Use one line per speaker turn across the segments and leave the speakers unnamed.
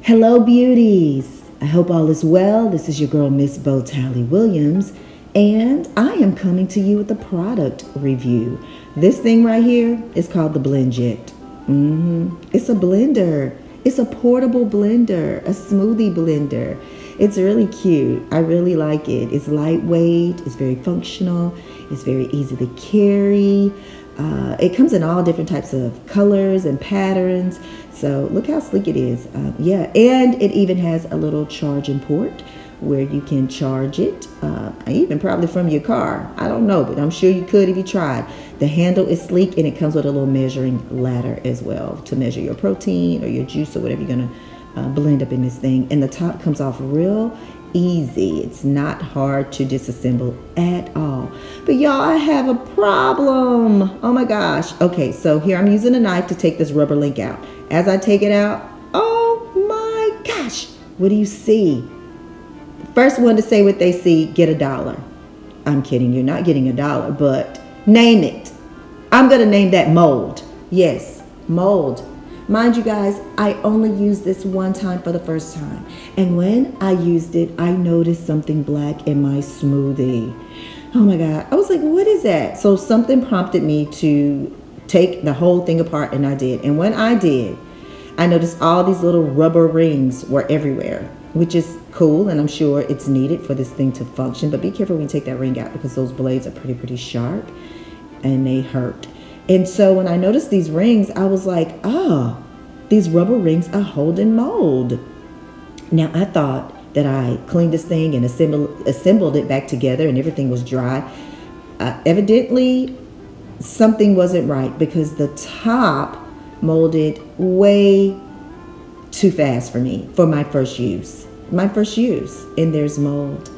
Hello, beauties. I hope all is well. This is your girl, Miss Bo Talley Williams, and I am coming to you with a product review. This thing right here is called the BlendJet. It's a blender. It's a portable blender, a smoothie blender. It's really cute. I really like it. It's lightweight. It's very functional. It's very easy to carry. It comes in all different types of colors and patterns. So look how sleek it is. Yeah, and it even has a little charging port where you can charge it, even probably from your car. I don't know, but I'm sure you could if you tried. The handle is sleek, and it comes with a little measuring ladder as well to measure your protein or your juice or whatever you're gonna blend up in this thing. And the top comes off real easy. It's not hard to disassemble at all. But y'all, I have a problem. Oh my gosh. Okay, so here I'm using a knife to take this rubber link out. As I take it out, oh my gosh, what do you see? First one to say what they see, get $1. I'm kidding, you're not getting $1, but name it. I'm gonna name that mold. Yes, mold. Mind you guys, I only used this one time for the first time. And when I used it, I noticed something black in my smoothie. Oh my God, I was like, what is that? So something prompted me to take the whole thing apart, and I did. And when I did, I noticed all these little rubber rings were everywhere, which is cool, and I'm sure it's needed for this thing to function. But be careful when you take that ring out, because those blades are pretty sharp and they hurt. And so when I noticed these rings, I was like, oh, these rubber rings are holding mold. Now I thought that I cleaned this thing and assembled it back together and everything was dry. Evidently, something wasn't right, because the top molded way too fast for me for my first use. And there's mold.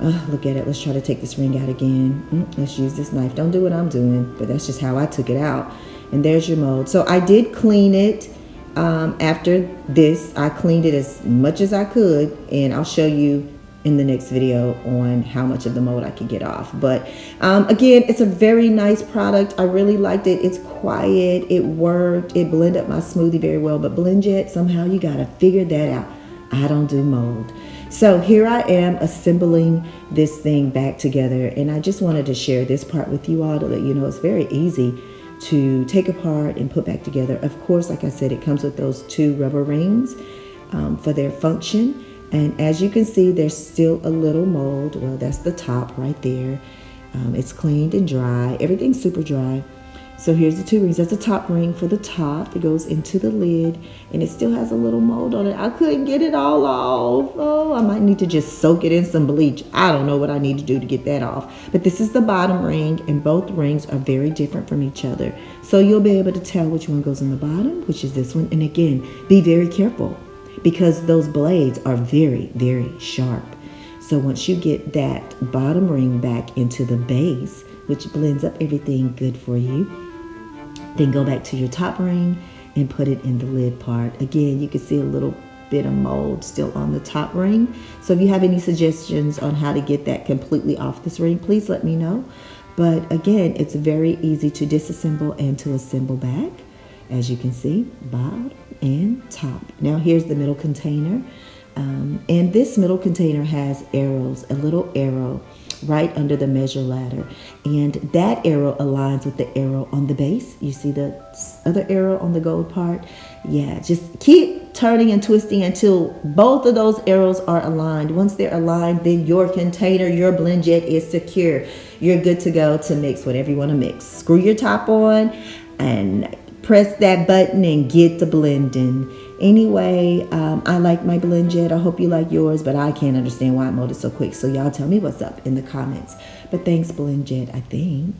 Look at it. Let's try to take this ring out again. Let's use this knife. Don't do what I'm doing, but that's just how I took it out. And there's your mold. So I did clean it. After this, I cleaned it as much as I could, and I'll show you in the next video on how much of the mold I can get off. But again, it's a very nice product. I really liked it. It's quiet. It worked. It blended up my smoothie very well. But BlendJet, somehow you got to figure that out. I don't do mold. So here I am assembling this thing back together, and I just wanted to share this part with you all to let you know it's very easy to take apart and put back together. Of course, like I said, it comes with those 2 rubber rings for their function. And as you can see, there's still a little mold. Well, that's the top right there. It's cleaned and dry. Everything's super dry. So here's the 2 rings. That's the top ring for the top. It goes into the lid, and it still has a little mold on it. I couldn't get it all off. Oh, I might need to just soak it in some bleach. I don't know what I need to do to get that off. But this is the bottom ring, and both rings are very different from each other. So you'll be able to tell which one goes in the bottom, which is this one. And again, be very careful, because those blades are very sharp. So once you get that bottom ring back into the base, which blends up everything good for you, then go back to your top ring and put it in the lid part. Again, you can see a little bit of mold still on the top ring. So if you have any suggestions on how to get that completely off this ring, please let me know. But again, it's very easy to disassemble and to assemble back. As you can see, bottom and top. Now here's the middle container. And this middle container has arrows, a little arrow right under the measure ladder, and that arrow aligns with the arrow on the base. You see the other arrow on the gold part? Yeah, just keep turning and twisting until both of those arrows are aligned. Once they're aligned, then your container, your BlendJet is secure. You're good to go to mix whatever you want to mix. Screw your top on and press that button and get to blending. Anyway, I like my BlendJet. I hope you like yours, but I can't understand why it molded so quick. So y'all tell me what's up in the comments. But thanks, BlendJet, I think.